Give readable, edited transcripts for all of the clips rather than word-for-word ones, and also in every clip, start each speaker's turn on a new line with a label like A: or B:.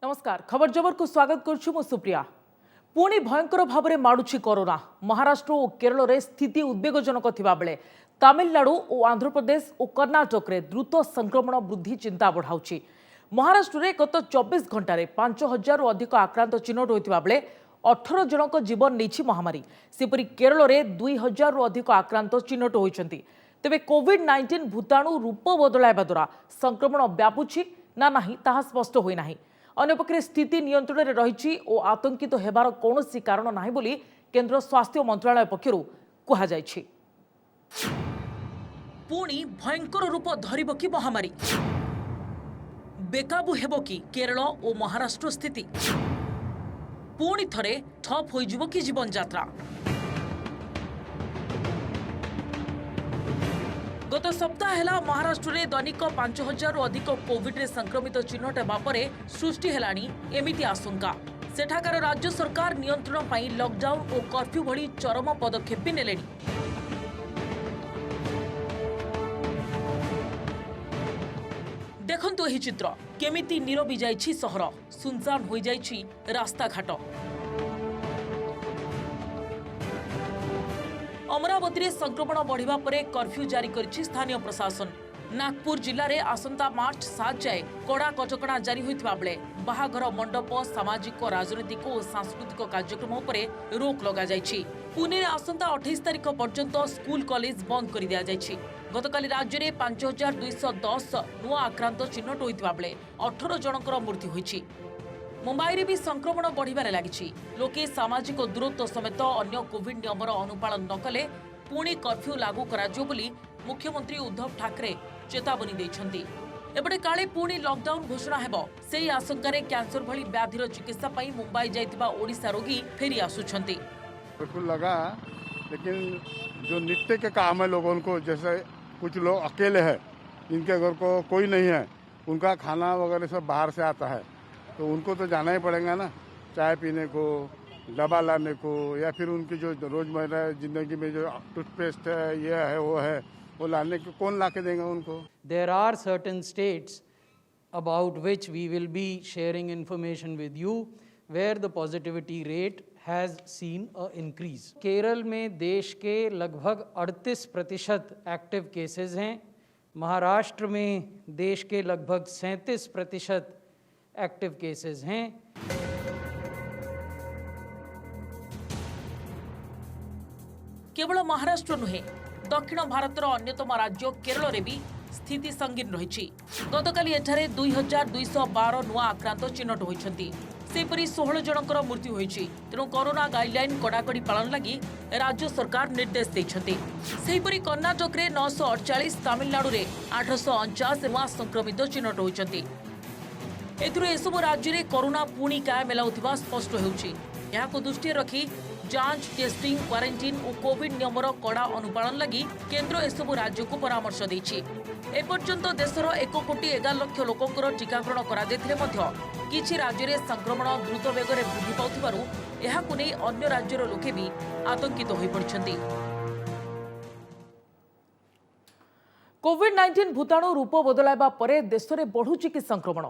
A: नमस्कार खबर जबर को स्वागत करुछु सुप्रिया। पुणी भयंकर भाव में माड़ुछि कोरोना। महाराष्ट्र और केरल में स्थिति उद्वेगजनक थिबा बेले तमिलनाडु और आंध्र प्रदेश और कर्नाटक में द्रुत संक्रमण वृद्धि चिंता बढ़ाउछि। महाराष्ट्र में गत 24 घंटे 5000 अधिक आक्रांत चिन्हट होता बेले 18 जनक जीवन नहीं महामारी। सेपरी केरल में 2000 अधिक आक्रांत चिन्हट होइछन्ति। तेबे कोविड-19 भूताणु रूप बदलाइबा द्वारा संक्रमण व्यापुछि ना नाही ताहा स्पष्ट होई नाही। अन्यपक्षे स्थिति नियंत्रण में रही और आतंकित हेबार कौनसी कारण नाही बोली केंद्र स्वास्थ्य मंत्रालय पक्षरु कहा जायछि। पुणी भयंकर रूप धरिब कि महामारी, बेकाबू हेबो कि केरल और महाराष्ट्र स्थिति, पुणी थरे ठप होइजिबो कि जीवन यात्रा। गत सप्ताह है महाराष्ट्र में दैनिक 5000 अधिक कोविड रे संक्रमित चिन्हट होगा सृष्टि हेलानी एमिति आशंका। सेठाकार राज्य सरकार नियंत्रण पाई लॉकडाउन और कर्फ्यू भली चरम पदक्षेप भी नेलेनी। देखंतु एही चित्र केमिति नीरबी जाइछि सहर, सुनसान होई जाइछि रास्ता घाट। अमरावती में संक्रमण बढ़िबा परे कर्फ्यू जारी करिछि स्थानीय प्रशासन। नागपुर जिले में आसंता मार्च 7 जाए कड़ा कटकणा जारी होइतिबा बेले बाहाघर मंडप, सामाजिक, राजनीतिक और सांस्कृतिक कार्यक्रम उपरे रोक लगा जाइछि। पुणे में आसंता 28 तारिख पर्यंत स्कूल कॉलेज बंद कर दिया जाइछि। गतकाली राज्य में 5210 नुआ आक्रांत चिन्हट होइतिबा बेले 18 जनकर मृत्यु होइछि। मुंबई रे भी संक्रमण बढ़िबारे लागिछि। लोके सामाजिक दूरत्व समेत अन्य कोविड नियमर अनुपालन न कले पुणी कर्फ्यू लागू कराजियो बोली मुख्यमंत्री उद्धव ठाकरे चेतावनी दैछन्ति। एबडे काले पुणी लॉकडाउन घोषणा हेबो सेही आशंकारे कैंसर भली व्याधिर चिकित्सा पई मुंबई जाइतिबा ओडिसा रोगी फेरी आसुछन्ति।
B: बिल्कुल लगा, लेकिन जो नित्य के काम है लोगों को, जैसे कुछ लोग अकेले हैं जिनके घर को कोई नहीं है, उनका खाना वगैरह सब बाहर से आता है, तो उनको तो जाना ही पड़ेगा ना, चाय पीने को, दवा लाने को, या फिर उनकी जो रोजमर्रा जिंदगी में जो टूथपेस्ट है, ये है वो है, वो लाने को कौन ला के देंगे उनको।
C: There are certain states about which we will be sharing information with you where the positivity rate has seen a increase. Kerala में देश के लगभग 38% एक्टिव केसेस हैं। महाराष्ट्र में देश के लगभग 37% एक्टिव केसेस हैं।
A: केवल महाराष्ट्र नुहे, दक्षिण भारतर अन्यतम राज्य केरल रे भी स्थिति संगीन रही। गतकाली एठारे 2212 नुआ आक्रांत चिन्हट होइछन्ति। सेपरी 16 जनकर मृत्यु होइछि। तेणु कोरोना गाइडलाइन कड़ाकड़ी पालन लगी राज्य सरकार निर्देश देइछन्ति। सेहीपरि कर्नाटक रे 948, तमिलनाडु रे 849 नुआ संक्रमित चिन्हट होइछन्ति। एथुरु एसबु राज्य में कोरोना पुणी काया मेलाउथिबा स्पष्ट होउछि। याको दृष्टि रखी जांच, टेस्टिंग, क्वारंटाइन और कोविड नियमर कड़ा अनुपालन लगी केंद्र एसबु राज्य को परामर्श देछि। एपर्यंत देशर 1,11,00,000 लोकंकर टीकाकरण करा दैथिले मध्य किछि राज्य में संक्रमण द्रुत वेगरे वृद्धि पाउथिबारु एहाकु नै अन्य राज्यर लोके भी आतंकित होई पड़िछन्ति। कोविड-19 भूताणु रूप बदलाइबा परे देश में बढ़ुछि कि संक्रमण।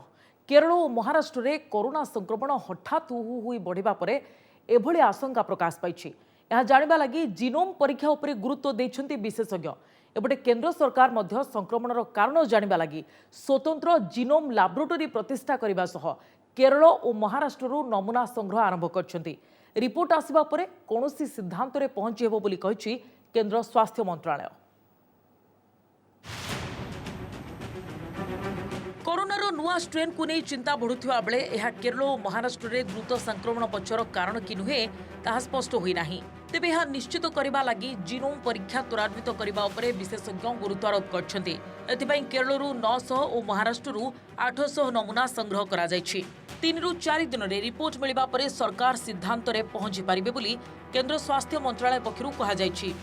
A: केरल और महाराष्ट्र में कोरोना संक्रमण हठात हुई बढ़िबा परे एभली आशंका प्रकाश पाइछि। यह जानिबा लागि जीनोम परीक्षा उपरे गुरुत्व दैछन्ति विशेषज्ञ। एबटे केंद्र सरकार मध्य संक्रमणर कारण जानिबा लागि स्वतंत्र जीनोम लैबोरेटरी प्रतिष्ठा करिबा सह केरल और महाराष्ट्ररू नमूना संग्रह आरंभ करछन्ति। रिपोर्ट आसिबा परे कोनोसी सिद्धांत रे पहुंची हेबो बोली कहिछि केंद्र स्वास्थ्य मंत्रालय। कोरोनार नुआ स्ट्रेन को नहीं चिंता बढ़ुवा बेले यह केरल और महाराष्ट्र में द्रुत संक्रमण पछर कारण कि नुहे ताहा स्पष्ट होई नाही। तेबे यह निश्चित करबा लागि जीनोम परीक्षा त्वरान्वित करबा उपरे विशेषज्ञ गुरुत्व आरोप करछन्ति। एथिबाई केरलरू 900 और महाराष्ट्ररू 800 नमूना संग्रह करा जायछि। 3 ରୁ 4 दिन रे रिपोर्ट मिलिबा परे सरकार सिद्धांत रे पहुंची पारिबे बोली केंद्र स्वास्थ्य मंत्रालय पक्षरु कहा जायछि।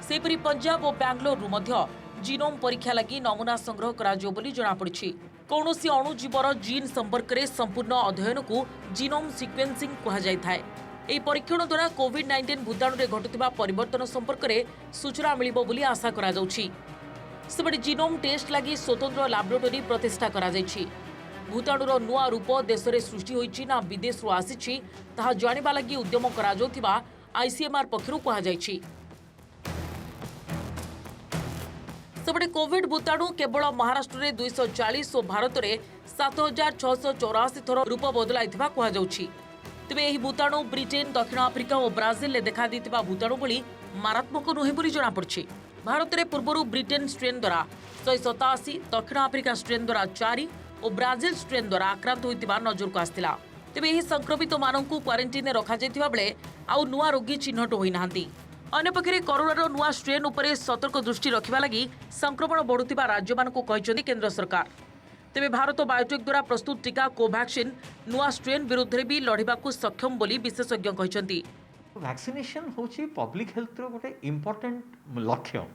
A: सेपरि पंजाब और बेंगलोर मध्य जीनोम परीक्षा लगी नमूना संग्रह करा जो बोली जणा पड़िछि। कौनसी अणुजीवर जीन संपर्क में संपूर्ण अध्ययन को जीनोम सिक्वेन्सिंग कहा जायथाय। एही परीक्षण द्वारा कोविड-19 भूताणु रे घटुथिबा परिवर्तन संपर्क में सूचना मिलिबो बोली आशा करा जाउछि। सेबडे जीनोम टेस्ट लगी स्वतंत्र लैबोरेटरी प्रतिष्ठा करा जायछि। भूताणुर नुआ रूप देश में सृष्टि होइछि ना विदेश आसी ताहा जानिबा लागि उद्यम करा जाउथिबा आईसीएमआर पक्षरु कहा जाइछि। सेपटे कोविड भूताणु केवल महाराष्ट्र में 240 और भारत में 7684 थर रूप बदलाई कह तेबे यह भूताणु ब्रिटेन दक्षिण आफ्रिका और ब्राजिल में देखा देथिबा भूताणु भली मारात्मक नुहे बोली जଣାपड़ी। भारत में पूर्व ब्रिटेन स्ट्रेन द्वारा 187, दक्षिण आफ्रिका स्ट्रेन द्वारा 4 और ब्राजिल स्ट्रेन द्वारा आक्रांत होइतिबा नजर को आसथिला। तेबे यह संक्रमित मानकु क्वारंटाइन रखा जाइतिबा बेले आउ नुआ रोगी चिन्हट होई नाहांती। अन्यपक्षे कोरोनार नुआ स्ट्रेन उपरे सतर्क दृष्टि रखिबा लागि संक्रमण बढ़ुतिबा राज्यमानकु कहिसथि केंद्र सरकार। तेबे भारत बायोटेक द्वारा प्रस्तुत टीका कोवैक्सीन नुआ स्ट्रेन विरुद्ध रे भी लढिबाकु सक्षम बोली विशेषज्ञ कहिसथि।
D: वैक्सीनेशन होची पब्लिक हेल्थ रो गोटे इम्पोर्टेंट लक्ष्य,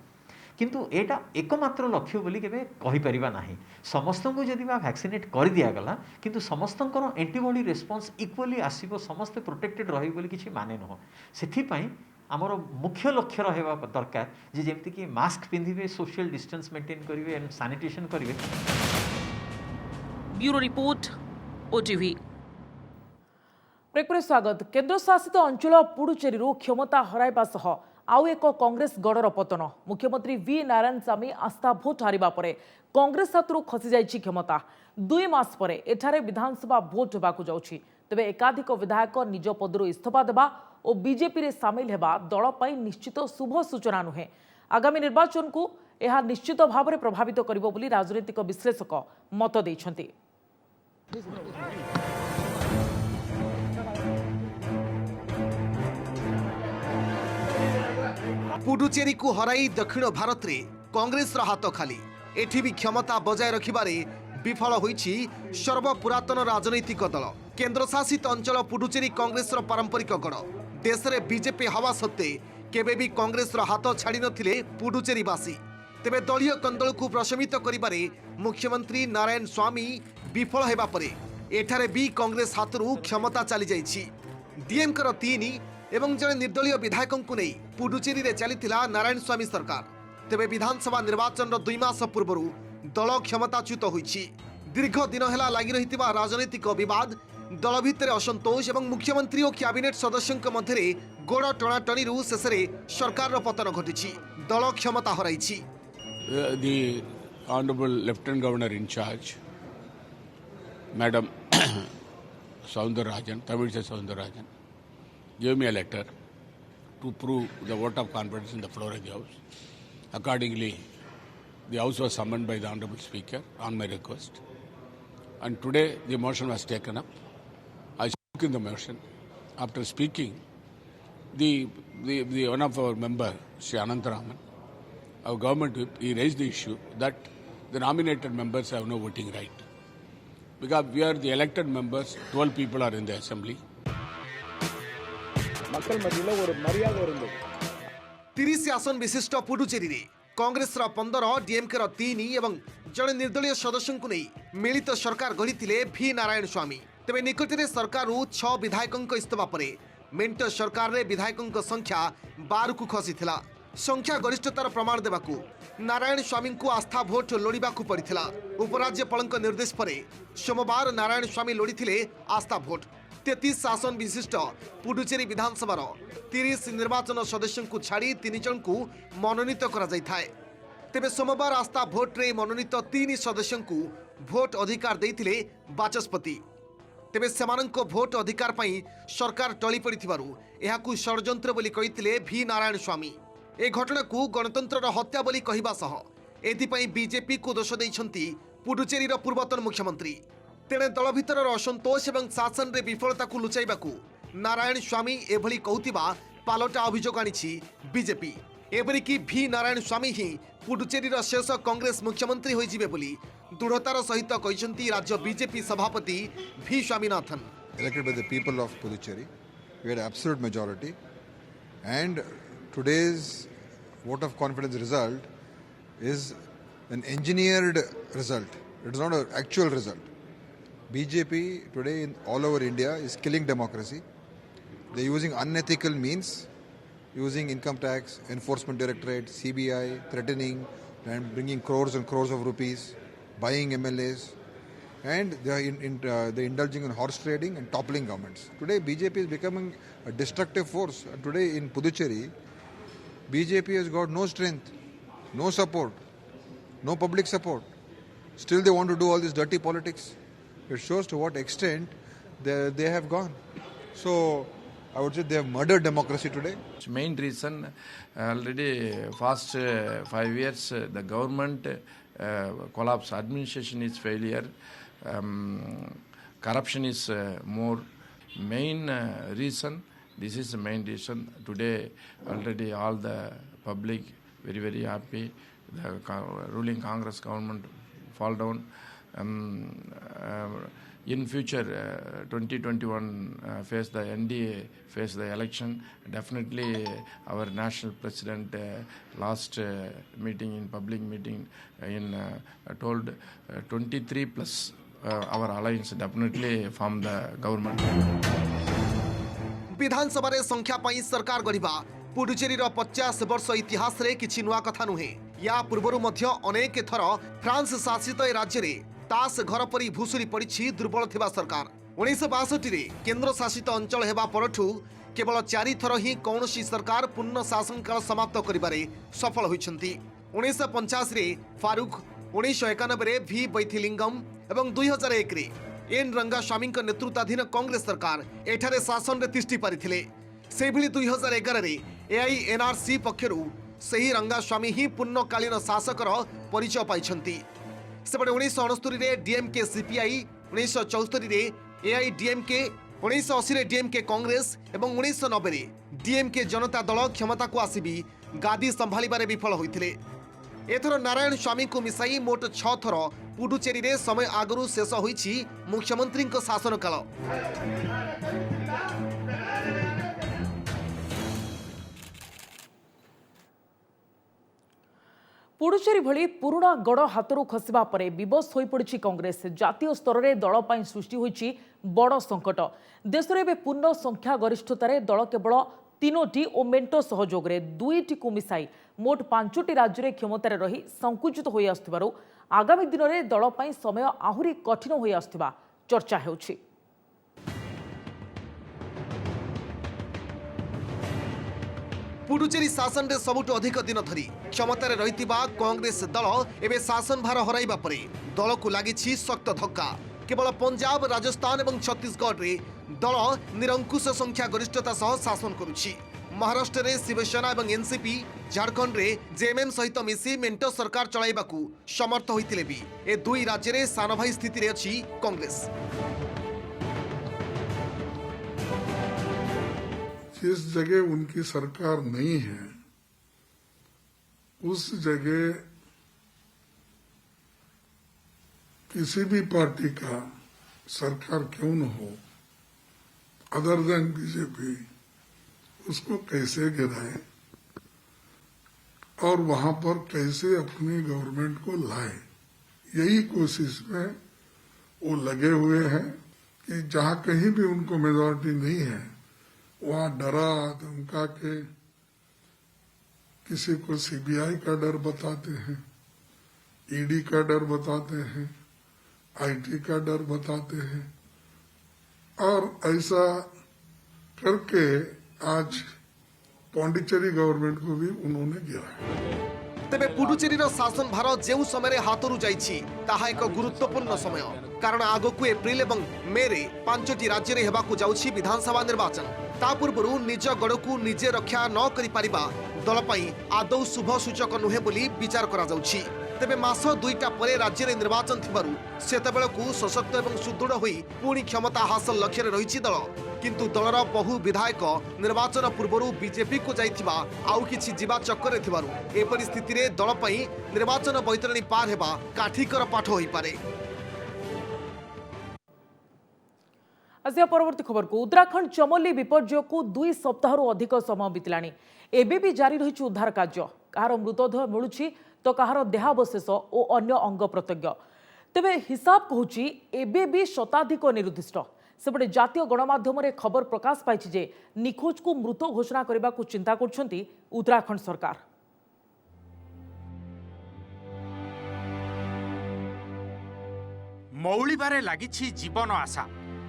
D: किंतु एटा एकमात्र लक्ष्य बोली केबे कहि परिबा नाही। समस्त को जदि वैक्सीनेट कर दिया गला किंतु समस्तंकर एंटीबॉडी रिस्पांस इक्वली आसीबो, समस्त प्रोटेक्टेड रही बोली किछि माने न। सेथि पई आमर मुख्य लक्ष्य रहा दरकार जे जेमति कि मास्क पिंधिबे, सोशल डिस्टेंस मेंटेन करिवे एंड सैनिटेशन करिवे।
A: Bureau report OTV. ब्रेक पर स्वागत। केंद्र शासित अंचल पुडुचेरी क्षमता हराइबा सह आउ एक कांग्रेस गड़र पतन। मुख्यमंत्री वी नारायणस्वामी आस्था भोट हारिबा परे कांग्रेस हाथरू खसी जाइछि क्षमता। 2 मास परे एठारे विधानसभा भोट हेबाकु जाउछि। तेबे एकाधिक विधायक निज पदरू इस्तीफा देबा और बीजेपी रे सामिल हेबा दल पई निश्चित शुभ सूचना नुहे। आगामी निर्वाचन को यह निश्चित भाव में प्रभावित करिबो बोली राजनीतिक विश्लेषक मत दैछन्ति।
E: पुडुचेरी को हराई दक्षिण भारत रे कांग्रेस हाथ खाली। एठी भी क्षमता बजाय रखिबारे विफल होइछि सर्वपुरातन राजनैतिक दल केंद्र शासित अंचल पुडुचेरी कांग्रेस पारंपरिक गढ़। देश में बीजेपी हवा सत्ते केबे भी कांग्रेस हाथ छाड़ी नथिले पुडुचेरीवासी। तेबे दलीय कंदल को प्रशमित करिबारे मुख्यमंत्री नारायण स्वामी विफल हेबा परे एठारे भी कांग्रेस हाथरू क्षमता चली जाइछि। डीएमके 3 एवं जड़े निर्दलीय विधायकों को नहीं पुडुचेरी रे चलीथिला नारायण स्वामी सरकार। तेबे विधानसभा निर्वाचन 2 मास पूर्व दल क्षमताच्युत होइछि। दीर्घ दिन हेला लागि रहितिबा राजनीतिक विवाद, दल भितर असंतोष एवं मुख्यमंत्री और कैबिनेट सदस्यों मध्य गोड़ टणाटणी शेष में सरकार पतन घटी दल क्षमता हराइछि।
F: The Honorable Lieutenant Governor in charge, Madam Soundarajan, Tamilsai Soundarajan, gave me a letter to prove the vote of confidence in the floor of the House. Accordingly, the House was summoned by the Honorable Speaker on my request. And today the motion was taken up. I spoke in the motion. After speaking, the one of our member, Sri Anantaraman, our government whip, he raised the issue that the nominated members have no voting right. Because we are the elected members, 12 people are in the assembly.
E: 30 आसन विशिष्ट पुडुचेरी रे Congress 15, DMK 3 एवं जड़े निर्दलीय सदस्यों को नहीं मिलित सरकार गढ़ी भी नारायण स्वामी। तेबे निकटरे सरकार 6 विधायकों इस्तीफा परे मेंट सरकार रे विधायकों संख्या 12 को खसीथिला। संख्या गरिष्ठतार प्रमाण देबाकू नारायण स्वामी को आस्था भोट लोड़ाकू पड़ता। उपराज्यपाल निर्देश पर सोमवार नारायण स्वामी लोड़ीथिले आस्था भोट। 33 आसन विशिष्ट पुडुचेरी विधानसभा 30 निर्वाचन सदस्यों को छाड़ी 3 जन को मनोनीत करा जाय थाए। तेबे सोमवार आस्था भोट रे मनोनीत 3 सदस्यों को भोट अधिकार देइथिले बाचस्पति। तेबे सेमानंको भोट अधिकार पई सरकार टली पड़िथिबारु एहाकू षडयंत्र बोली कहिथिले भी नारायण स्वामी। ए घटना को गणतंत्र हत्या बोली कहिबा सह एथिपई बीजेपी को दोष दैछंती पुडुचेरी पूर्वतन मुख्यमंत्री। तेणे दल भितर असंतोष एवं शासन रे विफलता को लुचाइबाकू नारायण स्वामी एभली कहूतिबा पालटा अभियोग आनिछि बीजेपी। एपरिकी भी नारायण स्वामी ही पुडुचेरी शेष कांग्रेस मुख्यमंत्री होइजिबे बोली दृढ़तार सहित कहिसंती राज्य बीजेपी सभापति भी Swaminathan.
G: Elected by the people of Puducherry, we had absolute majority, and today's vote of confidence result is an engineered result. It is not an actual result. BJP today in all over India is killing democracy. They are using unethical means, using income tax, enforcement directorate, CBI, threatening and bringing crores and crores of rupees, buying MLAs. and they're indulging in horse trading and toppling governments. Today, BJP is becoming a destructive force. And today in Puducherry, BJP has got no strength, no support, no public support. Still, they want to do all this dirty politics. It shows to what extent they have gone. So, I would say they have murdered democracy today.
H: Main reason already past 5 years the government collapse, administration is failure, corruption is more main reason. This is the main reason. Today already all the public very happy. The ruling Congress government fall down. In future, 2021 face the NDA, face the election. Definitely, our national president last meeting in public meeting told 23 plus our alliance definitely form the government.
E: विधानसभा रे संख्या पाई सरकार गढ़िबा पुडुचेरी रो 50 वर्ष इतिहास रे किछि नुआ कथा नुहे। या पूर्वरु मध्य अनेक थर फ्रांस शासित ए राज्य रे तास घर परी भूसुरी पड़ी दुर्बल थिबा सरकार 1962 रे केंद्र शासित अंचल हेबा परठू केवल 4 थर ही कौनसी सरकार पूर्ण शासन काल समाप्त करिबारे सफल होइछंती। 1985 रे फारूक, 1991 रे वी वैथिलिंगम एवं 2001 रे एन रंगास्वामी नेतृत्वाधीन कांग्रेस सरकार एठारे शासन रे तिष्ठि पारिथिले। सेभली 2011 रे एआईएनआरसी पक्षरु सही रंगास्वामी ही पूर्णकालीन शासकर परिचय पाइछंती। सेपटे 1969 रे डीएमके सीपीआई, 1974 रे एआईडीएमके, 1980 रे डीएमके कांग्रेस एवं 1990 रे डीएमके जनता दल क्षमता को आसीबी गादी संभाळिबारे विफल होइथिले। एथर नारायण स्वामी को मिसाई मोट 6 थर पुडुचेरी रे समय आगरु शेष होइछि मुख्यमंत्री शासन काल।
A: पुडुचेरी भली पुराणा गड़ हाथरू खसवा परे विवश हो पड़ी कांग्रेस। जातीय स्तर में दल पर सृष्टि होइछि बड़ संकट। देश में पूर्ण संख्या गरिष्ठतार दल केवल 3टी और मेंटो सहयोग में 2टी को मिसाई मोट 5टी राज्य में क्षमतार रही संकुचित हो आसुथिबारु आगामी दिन में दल पर समय आहुरी कठिन हो आसुथिबा चर्चा हेउछि।
E: पुडुचेरी शासन रे सबुठ अधिक दिन धरी क्षमतार रहितिबा कांग्रेस दल एवं शासन भार हराइबा परे दल को लागिछि सख्त धक्का। केवल पंजाब, राजस्थान एवं छत्तीसगढ़ रे दल निरंकुश संख्या गरिष्ठता सह शासन करुछि। महाराष्ट्र रे शिवसेना एवं एनसीपी, झारखंड रे जेएमएम सहित मिसी मेंटो सरकार चलाइबाकू समर्थ होइतिले भी ए दुई राज्य रे सान भाई स्थिति रे अछि कांग्रेस।
I: जिस जगह उनकी सरकार नहीं है उस जगह किसी भी पार्टी का सरकार क्यों न हो अदर देन बीजेपी उसको कैसे गिराए और वहां पर कैसे अपनी गवर्नमेंट को लाए, यही कोशिश में वो लगे हुए हैं कि जहां कहीं भी उनको मेजॉरिटी नहीं है वहां डरा धमका के किसी को सीबीआई का डर बताते हैं, ईडी का डर बताते हैं, आईटी का डर बताते हैं और ऐसा करके आज पांडिचेरी गवर्नमेंट को भी उन्होंने गिराया।
E: तेबे पुडुचेरी शासन भार जो समय हाथरू जाइछि ताहा एक गुरुत्वपूर्ण समय, कारण आगकू एप्रिल एवं मे रे 5टी राज्य रे हेबाकू जाउछि विधानसभा निर्वाचन। ता पूर्वरु निज गड़कू निजे रक्षा न करि पारिबा दल पई आदौ शुभ सूचक नुहे बोली विचार करा जाउछि। तेबे मास 2टा परे राज्य रे निर्वाचन थिबारु सेतेबेलकू सशक्त एवं सुदृढ़ होई पुणी क्षमता हासिल लक्ष्य रे रहिछि दल। किंतु दलर बहु विधायक निर्वाचन पूर्वरु बीजेपी को जाइथिबा आउ किछि जीवा चक्कर रे थिबारु ए परिस्थिति रे दल पई निर्वाचन बैतरणी पार हेबा काठीकर पाठ होई पारे।
A: आसिया परवर्ती खबर को उत्तराखंड चमोली विपर्यय को 2 सप्ताह अधिक समय बीतलानी एबे भी जारी रही उद्धार कार्य। कहार मृतदेह मिलुछि तो कहार देहावशेष और अन्य अंग प्रत्यंग। तेबे हिसाब कहूछि एबे भी शताधिक निरुद्दिष्ट। सेपटे जातीय गणमाध्यम रे खबर प्रकाश पाइछि जे निखोज को मृत घोषणा करबा को चिंता करछंती उत्तराखंड सरकार।
J: मौलिबारे लागिछि जीवन आशा।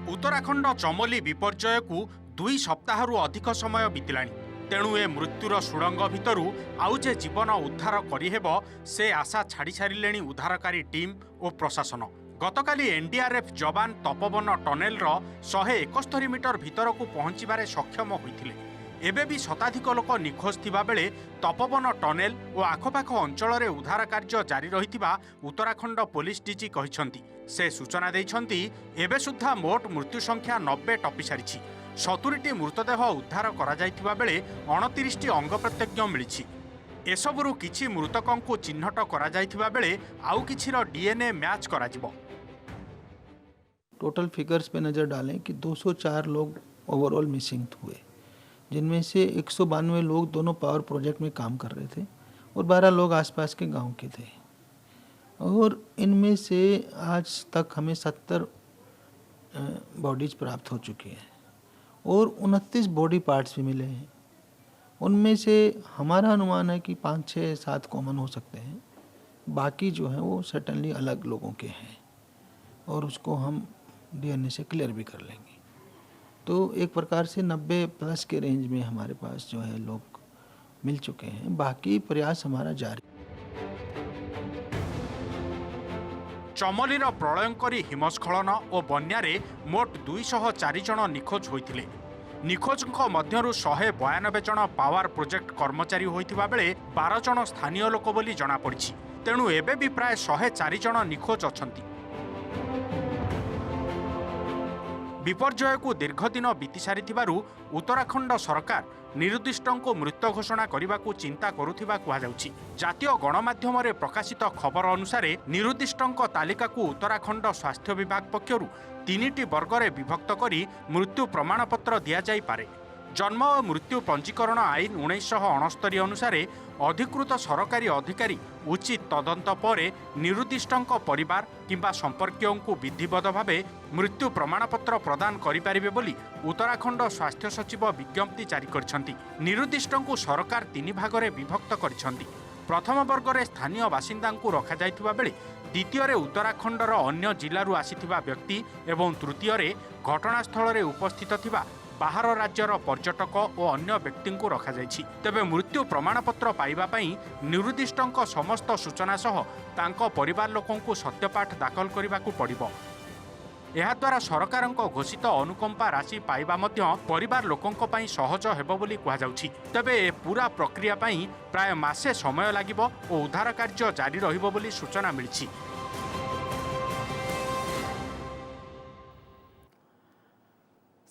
J: उत्तराखंड चमोली विपर्यय को 2 सप्ताहरु अधिक समय बीतिलाणी। तेणु ए मृत्युर सुड़ंग भितरु आउ जे जीवन उद्धार करिहेब से आशा छाड़ी सारिलेणी उद्धारकारी टीम और प्रशासन। गतकाली एनडीआरएफ जवान तपोवन टनेल 171 मीटर भितर को पहुंचबारे सक्षम होइथिले। एबे भी शताधिक लोक निखोज थिबा बेले तपोवन टनेल और आखपाख अंचल में उद्धार कार्य जारी रहिथिबा उत्तराखंड पुलिस डीजी कहिसंती। से सूचना दैछंती एबे सुद्धा मोट मृत्यु संख्या 90 टपी सारिछि। 70टी मृतदेह उद्धार करा जाइथिबा बेले 29टी अंग प्रत्यंग मिलिछि। एसबुरु किछि मृतकंकु चिन्हट करा जाइथिबा बेले आउ किछिर डीएनए मैच करा जिवो।
K: टोटल फिगर्स पे नज़र डालें कि 204 लोग ओवरऑल मिसिंग हुए, जिनमें से 192 लोग दोनों पावर प्रोजेक्ट में काम कर रहे थे और 12 लोग आसपास के गांव के थे। और इनमें से आज तक हमें 70 बॉडीज प्राप्त हो चुकी हैं और 29 बॉडी पार्ट्स भी मिले हैं। उनमें से हमारा अनुमान है कि 5, 6, 7 कॉमन हो सकते हैं, बाकी जो हैं वो सर्टेनली अलग लोगों के हैं और उसको हम डीएनए से क्लियर भी कर लेंगे। तो एक प्रकार से 90+ के रेंज में हमारे पास जो है लोग मिल चुके हैं। बाकी प्रयास हमारा जारी।
J: चमोलीर प्रलयंकरी हिमस्खलन और बन्यारे मोट 204 जन निखोज होइथिले। निखोजक मध्यरु 192 जन पावर प्रोजेक्ट कर्मचारी होइथिबा बेले 12 जन स्थानीय लोक बोली जणा पड़िछि। तेणु एबे भी प्राय 104 जन निखोज अछंती। विपर्यय को दीर्घ दिन बीती सारिथिबारु उत्तराखंड सरकार निरुद्दिष्टों मृत घोषणा करने को चिंता करुथिबा कुहाଯାଉଛି। जातीय गणमाध्यम रे प्रकाशित खबर अनुसार निरुद्दिष्टों तालिका को उत्तराखंड स्वास्थ्य विभाग पक्षरु 3टी वर्गरे विभक्त करी मृत्यु प्रमाणपत्र दिया जाई पारे। जन्म और मृत्यु पंजीकरण आईन 1969 अनुसार अधिकृत सरकारी अधिकारी उचित तदंत पर निरुद्दिष्टों परिवार किंबा संपर्कियों को विधिवत भावे मृत्यु प्रमाणपत्र प्रदान करिपारिबे बोली उत्तराखंड स्वास्थ्य सचिव विज्ञप्ति जारी करिसेंती। निरुद्दिष्टों को सरकार 3 भागरे विभक्त करिसेंती। प्रथम वर्गरे स्थानीय बासिंदा को रखा जाइथिबा बेले द्वितीय उत्तराखंडर अन्य जिल्लारू आसिथिबा व्यक्ति एवं तृतीय घटनास्थल रे उपस्थित थिबा बाहर राज्यर पर्यटक और अन्य व्यक्ति को रखा जाइछि। तेबे मृत्यु प्रमाणपत्र पाइबा पई निरुद्दिष्टों समस्त सूचना सह तांको परिवार लोकों को सत्यपाठ दाखल करने पड़िबो। एहा द्वारा सरकार घोषित अनुकंपा राशि पाइबा मध्य परिवार लोकों पई सहज हेबो बोली कुहाଯାଉଛି। तेबे पूरा प्रक्रिया पई प्राय मासे समय लागिबो और उद्धार कार्य जारी रहिबो बोली सूचना मिलिछि।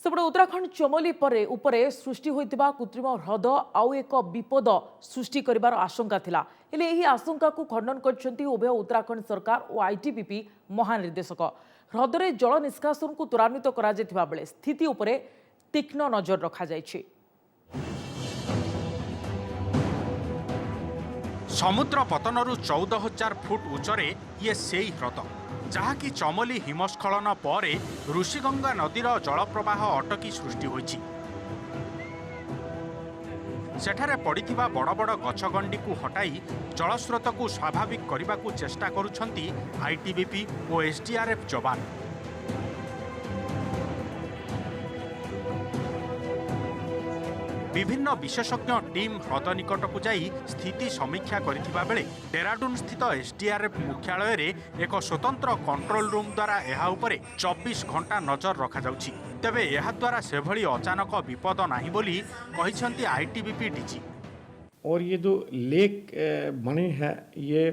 A: सेपटे उत्तराखंड चमोली उपरे सृष्टि होइतिबा कृत्रिम ह्रद आउ एक विपद सृष्टि करिबार आशंका थिला। हेले एही आशंका को खंडन करछंती उभय उत्तराखंड सरकार और आईटीबीपी महानिर्देशक। ह्रदरे जल निष्कासन को त्वरान्वित करा जेतिबा बेले स्थिति उपरे तीक्ष्ण नजर रखा जायछि।
J: समुद्र पतनरु 14,000 फुट उच्चरे ये सेई ह्रद जहाँकि चमोली हिमस्खलन पर ऋषिगंगा नदीर जलप्रवाह अटकी सृष्टि होइछि। सेठारे पड़िथिबा बड़ बड़ गछगंडी को हटाई जलस्रोत को स्वाभाविक करने को चेष्टा करुछंती आईटीबीपी और एसडीआरएफ जवान। विभिन्न विशेषज्ञ टीम ह्रद निकट को जाई स्थिति समीक्षा करिथिबा बेले डेराडून स्थित एसडीआरएफ मुख्यालय रे एक स्वतंत्र कंट्रोल रूम द्वारा एहा उपरे 24 घंटा नजर रखा जाउछि। तेबे एहा द्वारा सेभली अचानक विपद नाही बोली कहिसंती आईटीबीपी डीजी।
L: और ये जो लेक बने हैं ये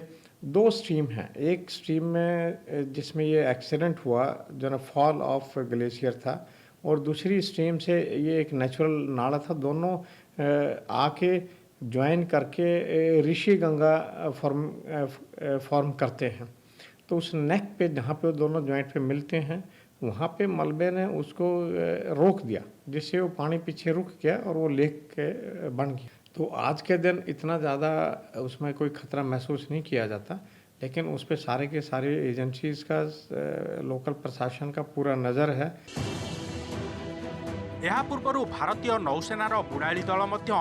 L: 2 स्ट्रीम हैं। एक स्ट्रीम में जिसमें ये एक्सीडेंट हुआ जो ना फॉल ऑफ ग्लेशियर था और दूसरी स्ट्रीम से ये एक नेचुरल नाला था। दोनों आके ज्वाइन करके ऋषि गंगा फॉर्म करते हैं। तो उस नेक पे जहाँ पे वो दोनों ज्वाइंट पे मिलते हैं वहाँ पे मलबे ने उसको रोक दिया, जिससे वो पानी पीछे रुक गया और वो लेक बन गया। तो आज के दिन इतना ज़्यादा उसमें कोई खतरा महसूस नहीं किया जाता, लेकिन उस पर सारे के सारे एजेंसीज़ का लोकल प्रशासन का पूरा नज़र है।
J: ଏହା ପୂର୍ବରୁ ଭାରତୀୟ ନୌସେନାର ବୁଡ଼ାଳି ଦଳ ମଧ୍ୟ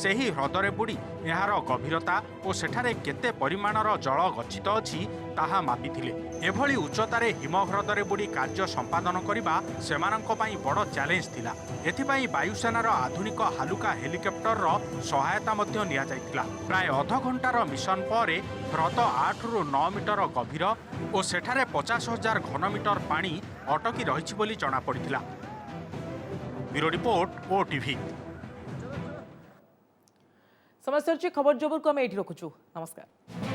J: ସେହି ହ୍ରଦରେ ବୁଡ଼ି ଏହାର ଗଭୀରତା ଓ ସେଠାରେ କେତେ ପରିମାଣର ଜଳ ଗଚ୍ଛିତ ଅଛି ତାହା ମାପିଥିଲେ। ଏଭଳି ଉଚ୍ଚତାରେ ହିମହ୍ରଦରେ ବୁଡ଼ି କାର୍ଯ୍ୟ ସମ୍ପାଦନ କରିବା ସେମାନଙ୍କ ପାଇଁ ବଡ଼ ଚ୍ୟାଲେଞ୍ଜ ଥିଲା। ଏଥିପାଇଁ ବାୟୁସେନାର ଆଧୁନିକ ହାଲୁକା ହେଲିକପ୍ଟରର ସହାୟତା ମଧ୍ୟ ନିଆଯାଇଥିଲା। ପ୍ରାୟ ଅଧଘଣ୍ଟାର ମିଶନ ପରେ ହ୍ରଦ 8ରୁ 9 ମିଟର ଗଭୀର ଓ ସେଠାରେ 50,000 ଘନମିଟର ପାଣି ଅଟକି ରହିଛି ବୋଲି ଜଣାପଡ଼ିଥିଲା। Bureau report OTV.
A: समस्या खबर जबर को आम ये रखुचु। नमस्कार।